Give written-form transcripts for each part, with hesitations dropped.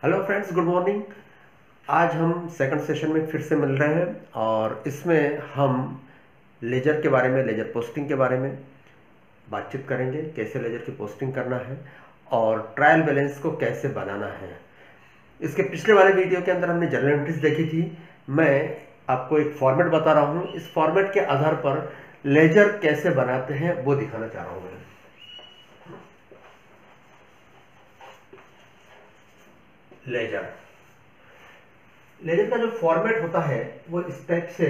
Hello friends, good morning. आज हम second session में फिर से मिल रहे हैं और इसमें हम लेजर के बारे में, लेजर पोस्टिंग के बारे में बातचीत करेंगे। कैसे लेजर की पोस्टिंग करना है और ट्रायल बैलेंस को कैसे बनाना है। इसके पिछले वाले वीडियो के अंदर हमने जर्नल एंट्रीज देखी थी। मैं आपको एक फॉर्मेट बता रहा हूँ। इस फॉर्मेट के आधार पर लेजर कैसे बनाते हैं वो दिखाना चाह रहा हूँ मैं। लेजर लेजर का जो फॉर्मेट होता है वो इस टाइप से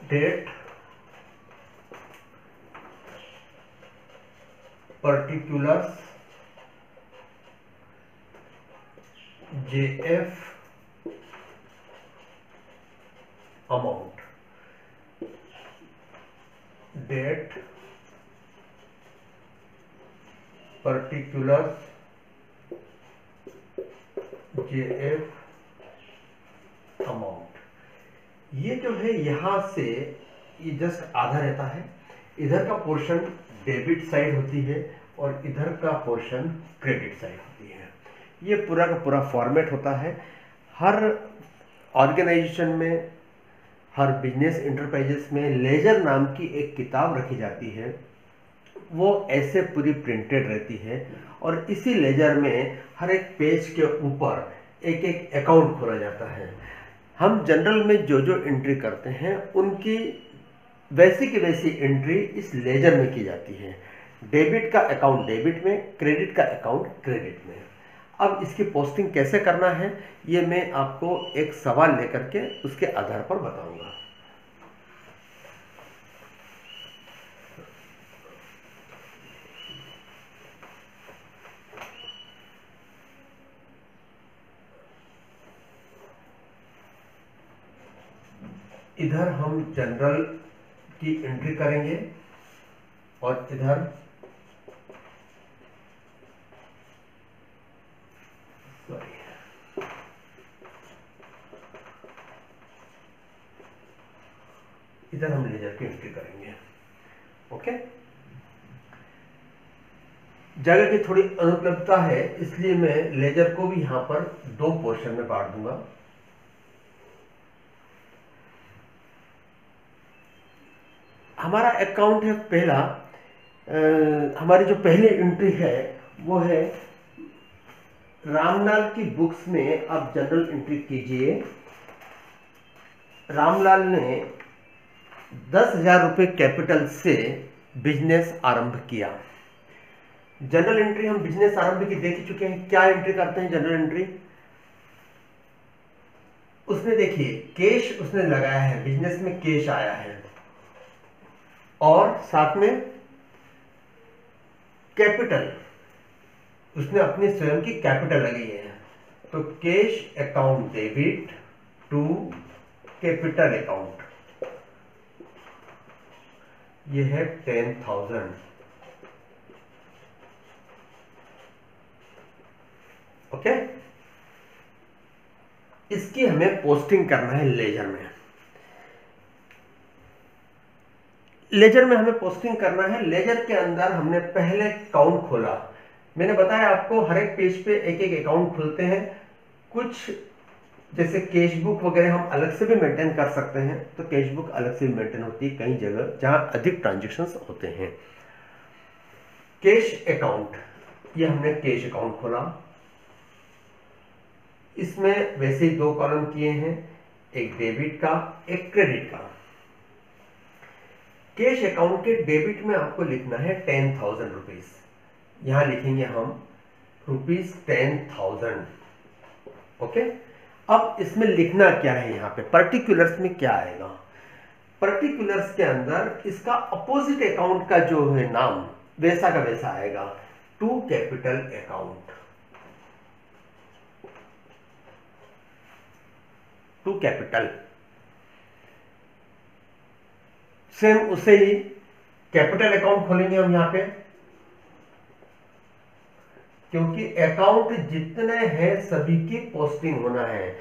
date, particulars, JF, amount. Date, particulars, JF, amount. ये जो है यहां से ये जस्ट आधा रहता है। इधर का पोर्शन डेबिट साइड होती है और इधर का पोर्शन क्रेडिट साइड होती है। ये पूरा का पूरा फॉर्मेट होता है। हर ऑर्गेनाइजेशन में, हर बिजनेस इंटरप्राइजेस में लेजर नाम की एक किताब रखी जाती है। वो ऐसे पूरी प्रिंटेड रहती है और इसी लेजर में हर एक पेज के ऊपर एक एक अकाउंट खोला जाता है। हम जनरल में जो जो एंट्री करते हैं उनकी वैसी की वैसी एंट्री इस लेजर में की जाती है। डेबिट का अकाउंट डेबिट में, क्रेडिट का अकाउंट क्रेडिट में। अब इसकी पोस्टिंग कैसे करना है ये मैं आपको एक सवाल लेकर के उसके आधार पर बताऊंगा। इधर हम जनरल की एंट्री करेंगे और इधर इधर हम लेजर की एंट्री करेंगे। ओके, जगह की थोड़ी अनुपलब्धता है इसलिए मैं लेजर को भी यहां पर दो पोर्शन में बांट दूंगा। हमारा अकाउंट है पहला, हमारी जो पहली एंट्री है वो है रामलाल की बुक्स में। आप जनरल एंट्री कीजिए। रामलाल ने 10,000 रुपए कैपिटल से बिजनेस आरंभ किया। जनरल एंट्री हम बिजनेस आरंभ की देख चुके हैं। क्या एंट्री करते हैं जनरल एंट्री? उसने देखिए कैश उसने लगाया है, बिजनेस में कैश आया है और साथ में कैपिटल उसने अपनी स्वयं की कैपिटल लगाई है। तो cash account debit to capital account, ये है 10,000। ओके, इसकी हमें पोस्टिंग करना है लेजर में। लेजर में हमें पोस्टिंग करना है। लेजर के अंदर हमने पहले अकाउंट खोला। मैंने बताया आपको हर एक पेज पे एक एक अकाउंट खुलते हैं। कुछ जैसे कैश बुक वगैरह हम अलग से भी मेंटेन कर सकते हैं, तो कैश बुक अलग से भी मेंटेन होती है कई जगह जहां अधिक ट्रांजैक्शंस होते हैं। कैश अकाउंट, ये हमने कैश अकाउंट खोला। इसमें वैसे ही दो कॉलम किए हैं, एक डेबिट का एक क्रेडिट का। कैश अकाउंट के डेबिट में आपको लिखना है 10,000 रुपीज। यहां लिखेंगे हम ₹10,000। ओके, अब इसमें लिखना क्या है? यहां पे पर्टिकुलर्स में क्या आएगा? पर्टिकुलर्स के अंदर इसका अपोजिट अकाउंट का जो है नाम वैसा का वैसा आएगा, to capital account. To capital same उसे ही कैपिटल अकाउंट खोलेंगे हम यहाँ पे, क्योंकि अकाउंट जितने हैं सभी की पोस्टिंग होना है,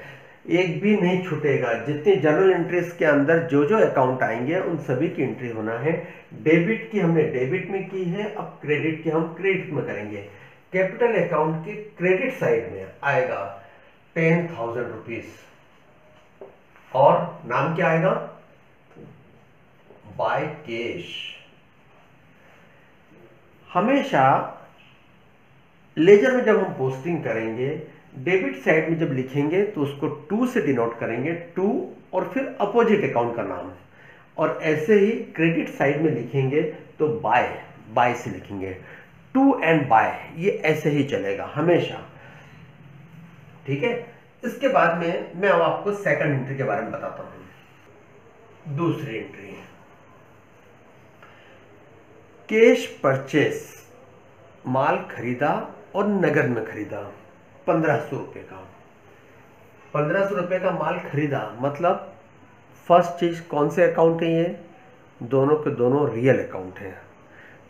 एक भी नहीं छूटेगा। जितनी जनरल एंट्रीज के अंदर जो जो अकाउंट आएंगे उन सभी की एंट्री होना है। डेबिट की हमने डेबिट में की है, अब क्रेडिट की हम क्रेडिट में करेंगे। कैपिटल अकाउंट की क्रेडिट साइड में आएगा 10,000 रुपीज, और नाम क्या आएगा, बाय कैश। हमेशा लेजर में जब हम पोस्टिंग करेंगे, डेबिट साइड में जब लिखेंगे तो उसको 2 से डिनोट करेंगे, 2 और फिर अपोजिट अकाउंट का नाम, और ऐसे ही क्रेडिट साइड में लिखेंगे तो बाय से लिखेंगे, टू एंड बाय, ये ऐसे ही चलेगा हमेशा, ठीक है। इसके बाद में मैं अब आपको सेकंड एंट्री के बारे में बताता हूं। दूसरी एंट्री है कैश परचेस, माल खरीदा और नगद में खरीदा 1500 रुपए का। 1500 रुपए का माल खरीदा मतलब फर्स्ट चीज कौन से अकाउंट है, ये दोनों के दोनों रियल अकाउंट है।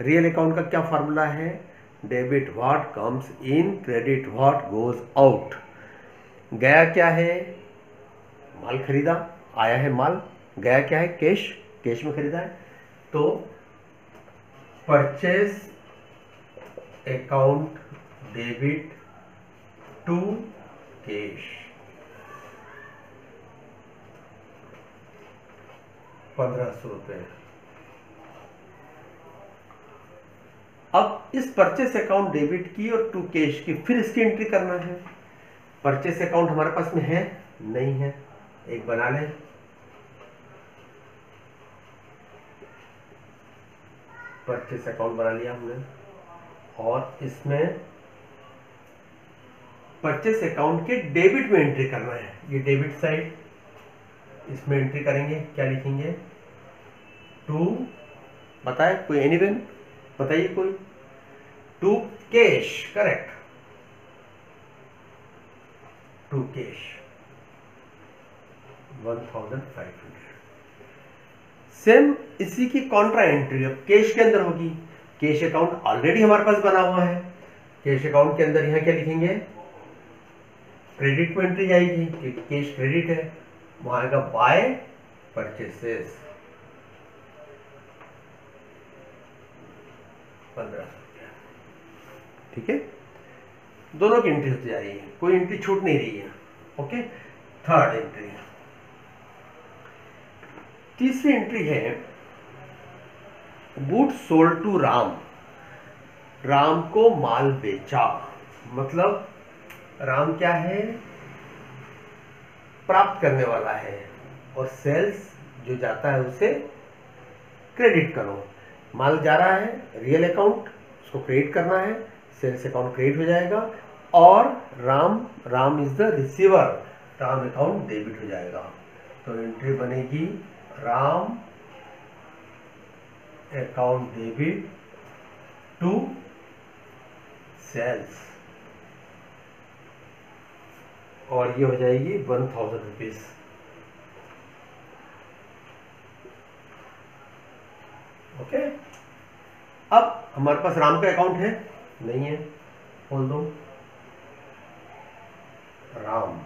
रियल अकाउंट का क्या फॉर्मूला है, debit what comes in, credit what goes out. गया क्या है, माल खरीदा, आया है माल, गया क्या है, कैश, कैश में खरीदा है। तो purchase account debit to cash 1500 रुपए। अब इस परचेस अकाउंट डेबिट की और टू कैश की फिर इसकी एंट्री करना है। परचेस अकाउंट हमारे पास में है, नहीं है, एक बना लें। परचेस अकाउंट बना लिया हमने, और इसमें परचेस अकाउंट के डेबिट में एंट्री करना है। ये डेबिट साइड, इसमें एंट्री करेंगे, क्या लिखेंगे, टू, बताए कोई, एनीवन बताइए कोई, to cash, correct, to cash 1500। Same इसी की कॉन्ट्रा एंट्री अब कैश के अंदर होगी। कैश अकाउंट ऑलरेडी हमारे पास बना हुआ है, कैश अकाउंट के अंदर यहां क्या लिखेंगे, क्रेडिट में एंट्री जाएगी कि कैश क्रेडिट है, वहां आएगा बाय परचेसेस 1500, ठीक है। दोनों की एंट्री होती जा रही है, कोई एंट्री छूट नहीं रही है, ओके। थर्ड एंट्री, तीसरी एंट्री है goods sold to Ram, Ram को माल बेचा, मतलब राम क्या है, प्राप्त करने वाला है, और सेल्स जो जाता है उसे क्रेडिट करो। माल जा रहा है रियल अकाउंट, उसको क्रेडिट करना है, सेल्स अकाउंट क्रेडिट हो जाएगा, और Ram is the receiver, Ram account debit हो जाएगा। तो एंट्री बनेगी Ram account debit to sales, और ये हो जाएगी 1000 रुपीज। ओके, अब हमारे पास राम का अकाउंट है, नहीं है, खोल दो, राम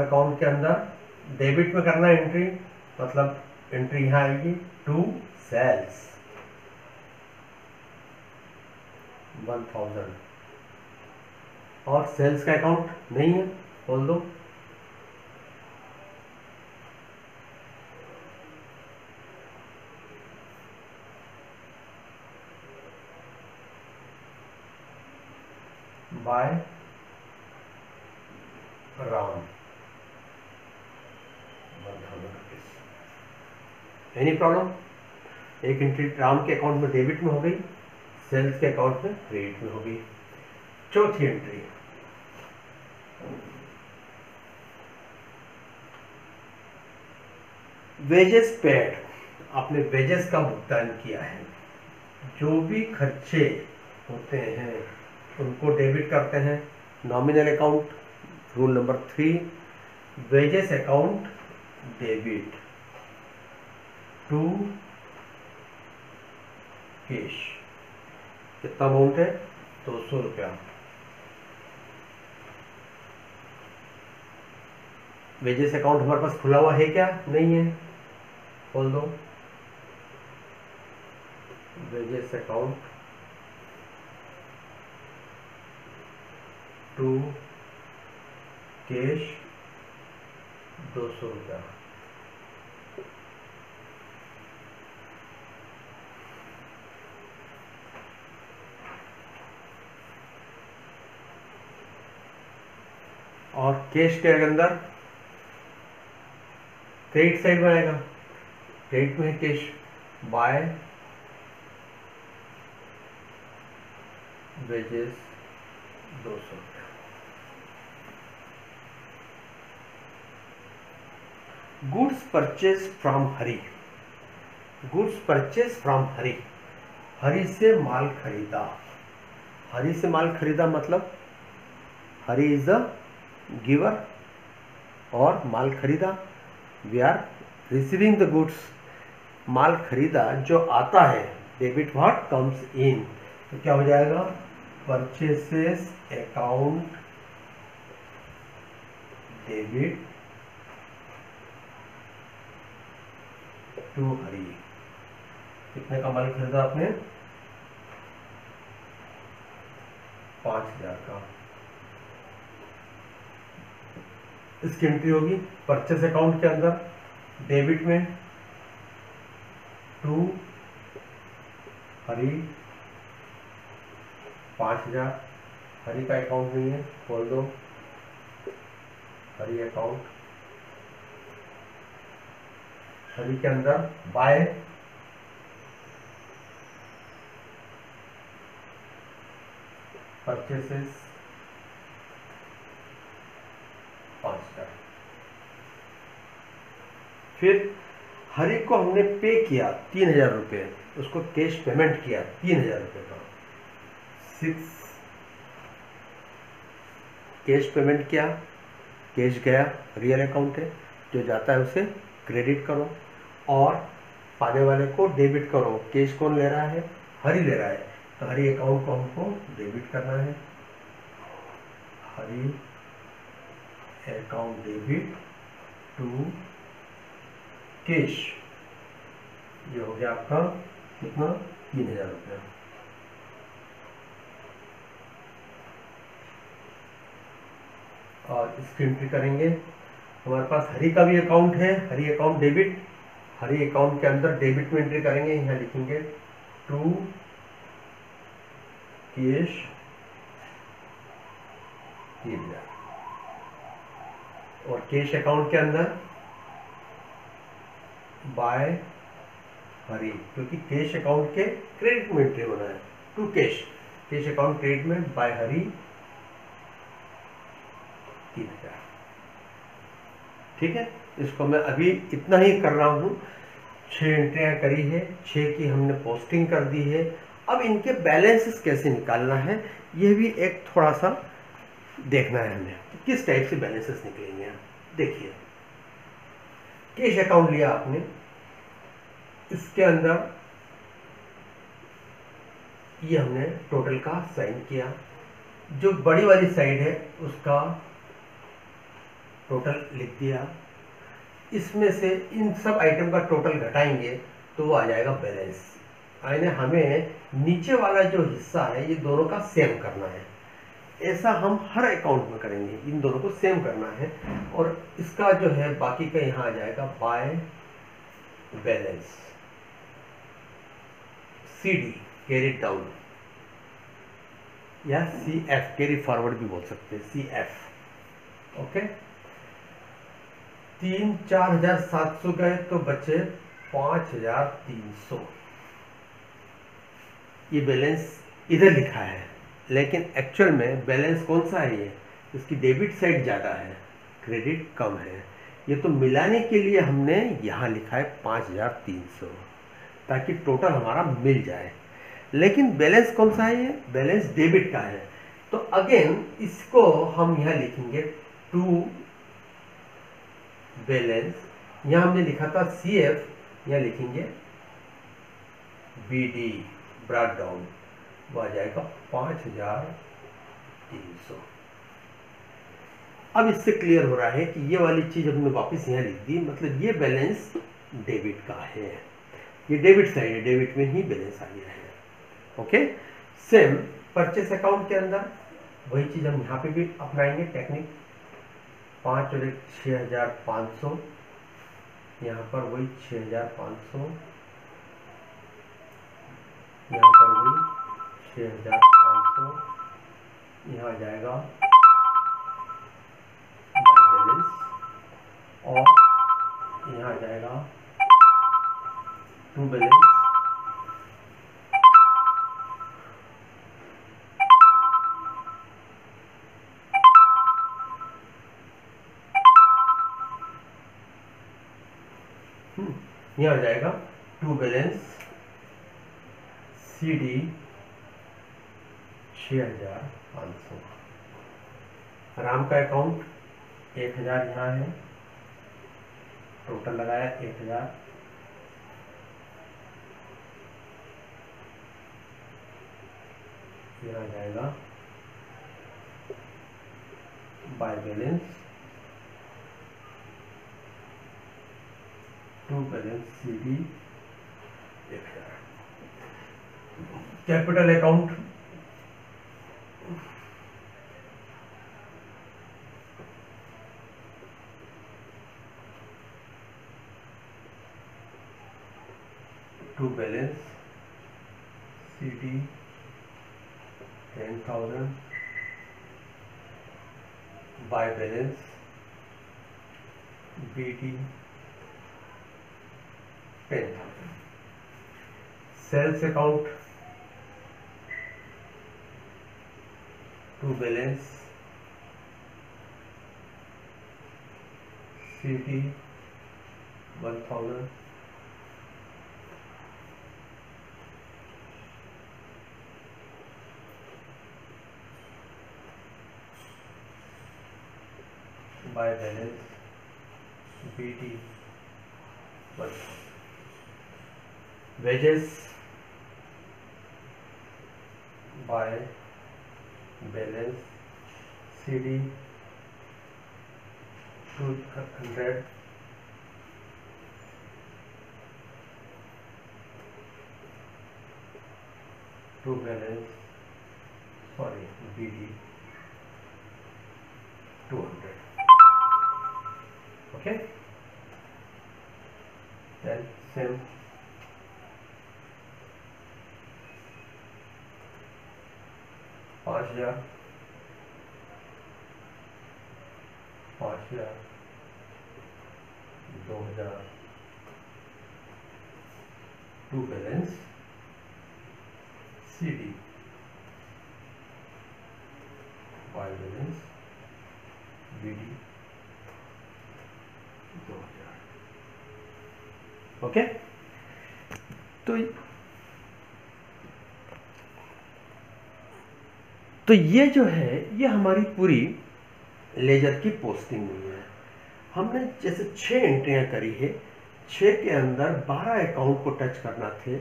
अकाउंट के अंदर डेबिट में करना है एंट्री, मतलब एंट्री यहां आएगी टू सेल्स 1000, और सेल्स का अकाउंट नहीं है, खोल दो, by Ram 1000 rupees. Any problem, एक एंट्री राम के अकाउंट में डेबिट में हो गई, सेल्स के अकाउंट में क्रेडिट में हो गई। चौथी एंट्री, वेजेस पेड, आपने वेजेस का भुगतान किया है, जो भी खर्चे होते हैं उनको डेबिट करते हैं। Nominal account rule number 3, wages account debit to cash, कितना अमाउंट है? 200 रुपया। वेजेस अकाउंट हमारे पास खुला हुआ है क्या? नहीं है, खोल दो। वेजेस अकाउंट टू कैश 200 रुपया। और कैश के अंदर क्रेडिट साइड में आएगा, क्रेडिट में कैश बाय वेजेस 200 रुपया। Goods purchase from Hari, goods purchase from Hari, Hari से माल खरीदा, हरी से माल खरीदा मतलब हरी इज द गिवर और माल खरीदा, we are receiving the goods, माल खरीदा जो आता है, डेबिट व्हाट कम्स इन, तो क्या हो जाएगा? परचेसेस अकाउंट डेबिट टू हरी। कितने का माल खरीदा आपने? 5000 का। इसकी एंट्री होगी परचेस अकाउंट के अंदर, डेबिट में टू हरी 5000। हरी का अकाउंट नहीं है, खोल दो हरी अकाउंट, हरी के अंदर बाय परचेसेस 5000। फिर हरी को हमने पे किया 3000 रुपये, उसको कैश पेमेंट किया 3000 रुपये का, 6 कैश पेमेंट किया, कैश गया, रियल अकाउंट है, जो जाता है उसे क्रेडिट करो और पाने वाले को डेबिट करो। कैश कौन ले रहा है? हरी ले रहा है, तो हरी अकाउंट को हमको डेबिट करना है, हरी अकाउंट डेबिट टू कैश। ये हो गया आपका कितना? 3000 रुपया। और इसकी एंट्री करेंगे, हमारे पास हरी का भी अकाउंट है, हरी अकाउंट डेबिट, हरी अकाउंट के अंदर डेबिट में एंट्री करेंगे, यहाँ लिखेंगे टू कैश 3000। और कैश अकाउंट के अंदर बाय हरी, क्योंकि कैश अकाउंट के क्रेडिट में एंट्री होना है, to cash, cash account credit में बाय हरी 3000। ठीक है, इसको मैं अभी इतना ही कर रहा हूँ। 6 एंट्रियाँ करी है, 6 की हमने पोस्टिंग कर दी है। अब इनके बैलेंसेस कैसे निकालना है, ये भी एक थोड़ा सा देखना है हमें, किस टाइप से बैलेंसेस निकलेंगे। देखिए, कैश अकाउंट लिया आपने, इसके अंदर ये हमने टोटल का साइन किया, जो बड़ी वाली साइड है उसका टोटल लिख दिया, इसमें से इन सब आइटम का टोटल घटाएंगे तो वो आ जाएगा बैलेंस। यानी हमें नीचे वाला जो हिस्सा है ये दोनों का सेम करना है, ऐसा हम हर अकाउंट में करेंगे, इन दोनों को सेम करना है। और इसका जो है बाकी का यहाँ आ जाएगा by balance, CD carry down या CF कैरी फॉरवर्ड भी बोल सकते हैं, CF। ओके, 3-4,700 गए तो बचे 5,300। ये बैलेंस इधर लिखा है, लेकिन एक्चुअल में बैलेंस कौन सा है? ये इसकी डेबिट साइड ज़्यादा है, क्रेडिट कम है। ये तो मिलाने के लिए हमने यहाँ लिखा है 5,300, ताकि टोटल हमारा मिल जाए। लेकिन बैलेंस कौन सा है? ये बैलेंस डेबिट का है। तो अगेन इसको हम यहाँ लिखेंगे टू बैलेंस, यहाँ हमने लिखा था CF, यहाँ लिखेंगे BD ब्रॉट डाउन, वो आ जाएगा 5300। अब इससे क्लियर हो रहा है कि ये वाली चीज हमने वापस यहाँ लिख दी, मतलब ये बैलेंस डेबिट का है, ये डेबिट साइड है, डेबिट में ही बैलेंस आ गया है। ओके, सेम परचेस अकाउंट के अंदर वही चीज हम यहाँ पे भी अपनाएंगे टेक्निक। 5 और 1 6500, यहाँ पर वही 6500, यहाँ पर वही 6500, यहाँ आ जाएगा बाय बैलेंस, और यहाँ आ जाएगा टू बैलेंस, यहाँ आ जाएगा टू बैलेंस CD 6500। राम का अकाउंट 1000 यहाँ है, टोटल लगाया 1000, यहाँ आ जाएगा by balance to balance CD 1000। Capital account to balance CD 10,000 by balance BD 10,000। Sales account to balance CD 1000 by balance BD 1000। Wages by balance CD 200 to balance BD 200। Okay, then same पाँच हजार 2000 to balance CD by balance BD 2000। Okay, तो ये जो है ये हमारी पूरी laser की पोस्टिंग हुई है। हमने जैसे 6 एंट्रियां करी है, 6 के अंदर 12 अकाउंट को टच करना थे।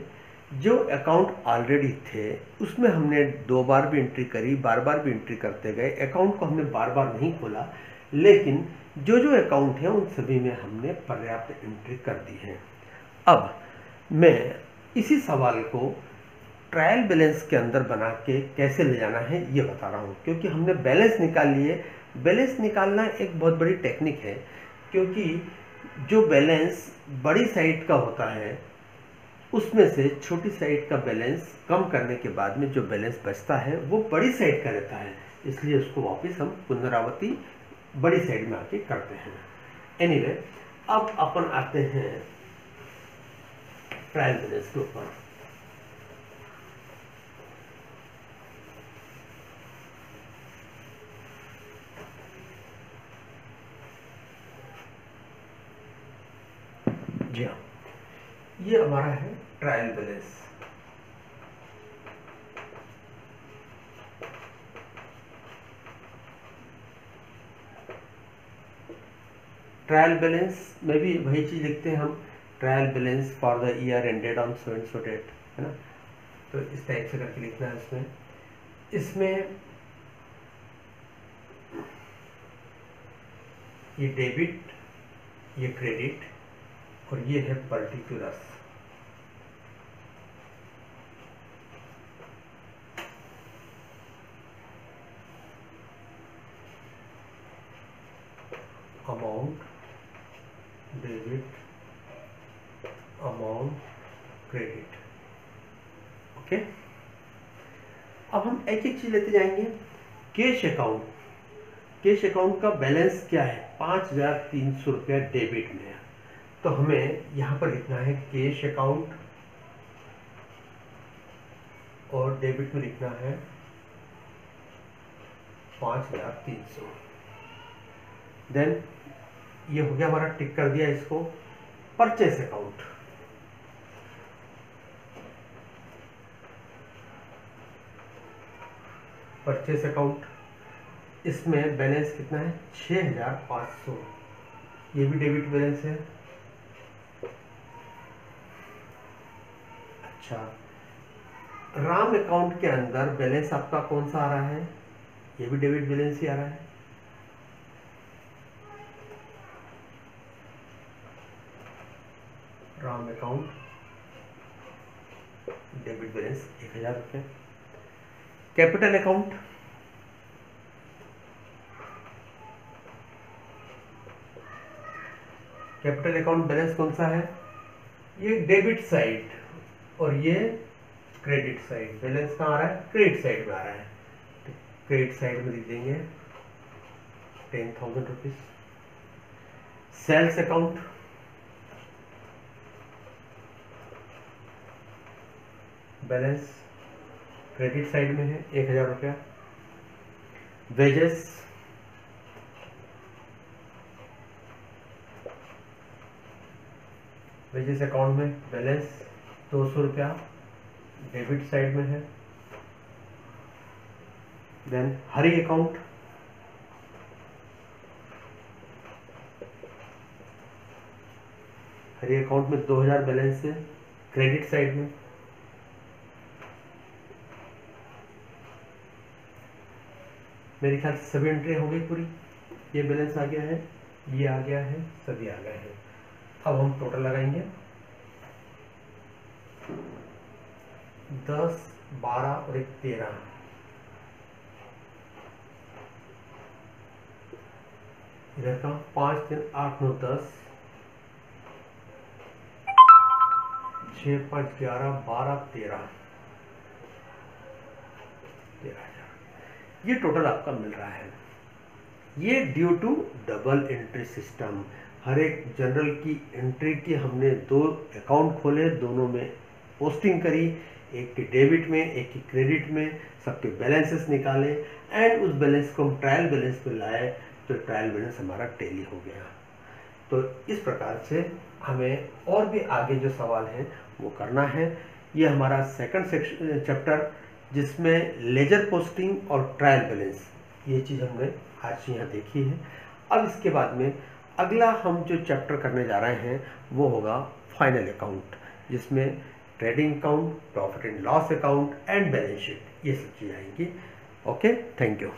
जो अकाउंट ऑलरेडी थे उसमें हमने 2 बार भी एंट्री करी, बार बार भी एंट्री करते गए। अकाउंट को हमने बार बार नहीं खोला, लेकिन जो जो अकाउंट है उन सभी में हमने पर्याप्त एंट्री कर दी है। अब मैं इसी सवाल को ट्रायल बैलेंस के अंदर बना के कैसे ले जाना है ये बता रहा हूँ, क्योंकि हमने बैलेंस निकाल लिए। बैलेंस निकालना एक बहुत बड़ी टेक्निक है, क्योंकि जो बैलेंस बड़ी साइड का होता है उसमें से छोटी साइड का बैलेंस कम करने के बाद में जो बैलेंस बचता है वो बड़ी साइड का रहता है, इसलिए उसको वापस हम पुनरावृत्ति बड़ी साइड में आके करते हैं। एनीवे, अब अपन आते हैं ट्रायल बैलेंस के ऊपर। जी हाँ, ये हमारा है ट्रायल बैलेंस। ट्रायल बैलेंस में भी वही चीज़ लिखते हैं हम, trial balance for the year ended on so and so date, है ना। तो इस टाइप से करके लिखना है इसमें। ये डेबिट, ये क्रेडिट और ये है particulars. Amount debit, amount credit. Okay, अब हम एक एक चीज लेते जाएंगे। कैश अकाउंट, कैश अकाउंट का बैलेंस क्या है? 5300 रुपया डेबिट में है। तो हमें यहां पर लिखना है कैश अकाउंट और डेबिट में लिखना है 5300। देन ये हो गया हमारा, टिक कर दिया इसको। परचेस अकाउंट, परचेस अकाउंट, इसमें बैलेंस कितना है? 6500। ये भी डेबिट बैलेंस है। अच्छा, राम अकाउंट के अंदर बैलेंस आपका कौन सा आ रहा है? ये भी डेबिट बैलेंस ही आ रहा है। राम अकाउंट डेबिट बैलेंस 1000 रुपये। Capital account, capital account balance कौन सा है? ये डेबिट साइड और ये क्रेडिट साइड। बैलेंस कहाँ आ रहा है? क्रेडिट साइड में आ रहा है। तो क्रेडिट साइड में लिख देंगे 10,000 rupees. Sales account, balance credit side में है 1000 रुपया। वेजेस, वेजेस अकाउंट में बैलेंस 200 रुपया डेबिट साइड में है। Then Hari account, Hari account में 2000 बैलेंस है क्रेडिट साइड में। मेरे ख्याल से सभी एंट्री हो गई पूरी। ये बैलेंस आ गया है, ये आ गया है, सभी आ गए हैं। अब हम टोटल लगाएंगे। 10, 12 और 13। इधर का 5, 3, 8, 9, 10, 6, 5, 11, 12, 13, 13,000। ये टोटल आपका मिल रहा है। ये due to double entry system, हर एक जनरल की एंट्री की हमने 2 अकाउंट खोले, दोनों में पोस्टिंग करी, एक की डेबिट में एक की क्रेडिट में, सबके बैलेंसेस निकाले एंड उस बैलेंस को हम ट्रायल बैलेंस पे लाए, तो ट्रायल बैलेंस हमारा टैली हो गया। तो इस प्रकार से हमें और भी आगे जो सवाल हैं वो करना है। ये हमारा सेकंड चैप्टर, जिसमें लेजर पोस्टिंग और ट्रायल बैलेंस, ये चीज़ हमने आज यहाँ देखी है। अब इसके बाद में अगला हम जो चैप्टर करने जा रहे हैं वो होगा फाइनल अकाउंट, जिसमें trading account, profit and loss account and balance sheet, ये सब चीज़ें आएंगी। Okay, thank you.